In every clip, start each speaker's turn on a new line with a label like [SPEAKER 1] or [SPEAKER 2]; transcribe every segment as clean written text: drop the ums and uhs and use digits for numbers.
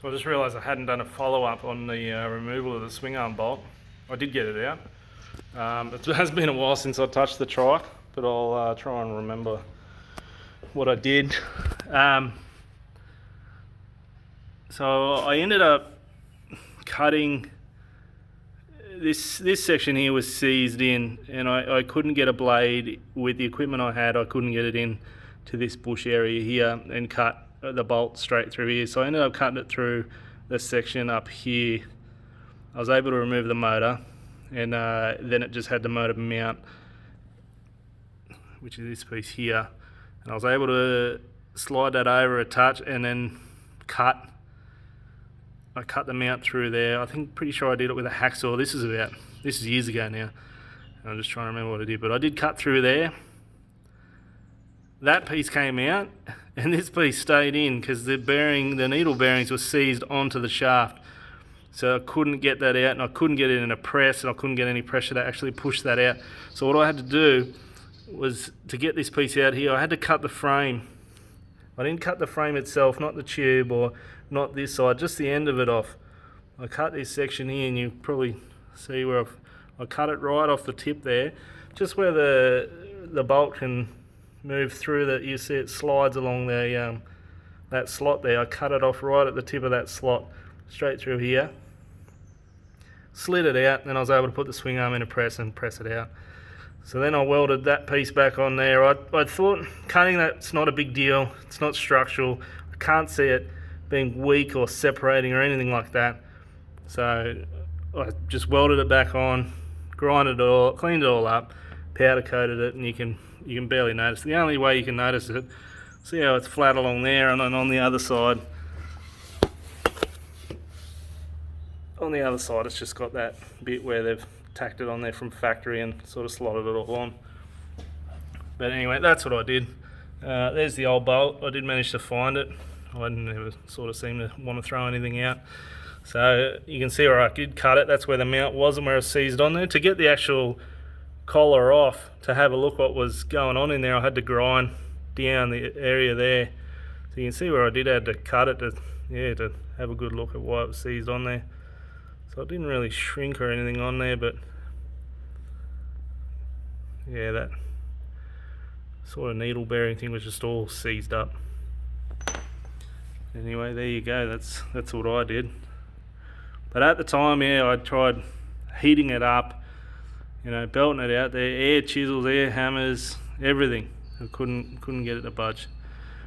[SPEAKER 1] So I just realised I hadn't done a follow-up on the removal of the swing arm bolt. I did get it out. It has been a while since I touched the trike, but I'll try and remember what I did. So I ended up cutting this section here was seized in, and I couldn't get a blade with the equipment I had. I couldn't get it in to this bush area here and cut the bolt straight through here. So I ended up cutting it through the section up here. I was able to remove the motor, and then it just had the motor mount, which is this piece here. And I was able to slide that over a touch and then I cut the mount through there. I think pretty sure I did it with a hacksaw. This is years ago now. I'm just trying to remember what I did, but I did cut through there. That piece came out, and this piece stayed in because the needle bearings were seized onto the shaft. So I couldn't get that out, and I couldn't get it in a press, and I couldn't get any pressure to actually push that out. So what I had to do was, to get this piece out here, I had to cut the frame. I didn't cut the frame itself, not the tube or not this side, just the end of it off. I cut this section here, and you probably see where I cut it right off the tip there, just where the bolt can move through. That you see it slides along the that slot there. I cut it off right at the tip of that slot, straight through here. Slid it out, and then I was able to put the swing arm in a press and press it out. So then I welded that piece back on there. I thought cutting that's not a big deal. It's not structural. I can't see it being weak or separating or anything like that. So I just welded it back on, grinded it all, cleaned it all up, powder coated it, and you can barely notice. The only way you can notice it, see how it's flat along there, and then on the other side, it's just got that bit where they've tacked it on there from factory and sort of slotted it all on. But anyway, that's what I did. There's the old bolt. I did manage to find it. I never sort of seem to want to throw anything out. So you can see where I did cut it. That's where the mount was and where it was seized on there. To get the actual collar off, to have a look what was going on in there, I had to grind down the area there. So you can see where I did have to cut it to have a good look at why it was seized on there. So it didn't really shrink or anything on there, but yeah, that sort of needle bearing thing was just all seized up. Anyway, there you go. That's what I did. But at the time, yeah, I tried heating it up, belting it out there, air chisels, air hammers, everything. I couldn't get it to budge.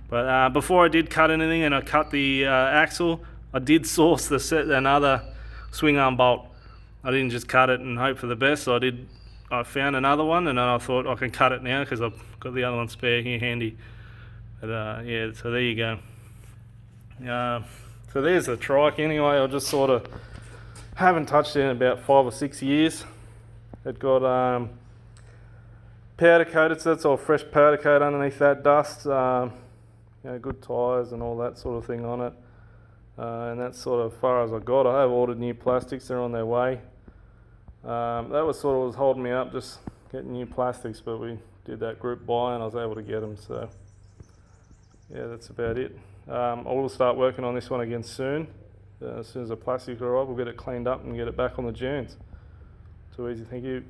[SPEAKER 1] But before I did cut anything and I cut the axle, I did source another swing arm bolt. I didn't just cut it and hope for the best. I found another one, and then I thought I can cut it now because I've got the other one spare here handy. But yeah, so there you go. So there's the trike anyway. I just sort of haven't touched it in about 5 or 6 years. It got powder coated, so that's all fresh powder coat underneath that dust. Good tyres and all that sort of thing on it. And that's sort of far as I got. I have ordered new plastics, they're on their way. That was sort of what was holding me up, just getting new plastics, but we did that group buy and I was able to get them, so yeah, that's about it. I will start working on this one again soon. As soon as the plastics are arrive, we'll get it cleaned up and get it back on the dunes. Too easy, thank you.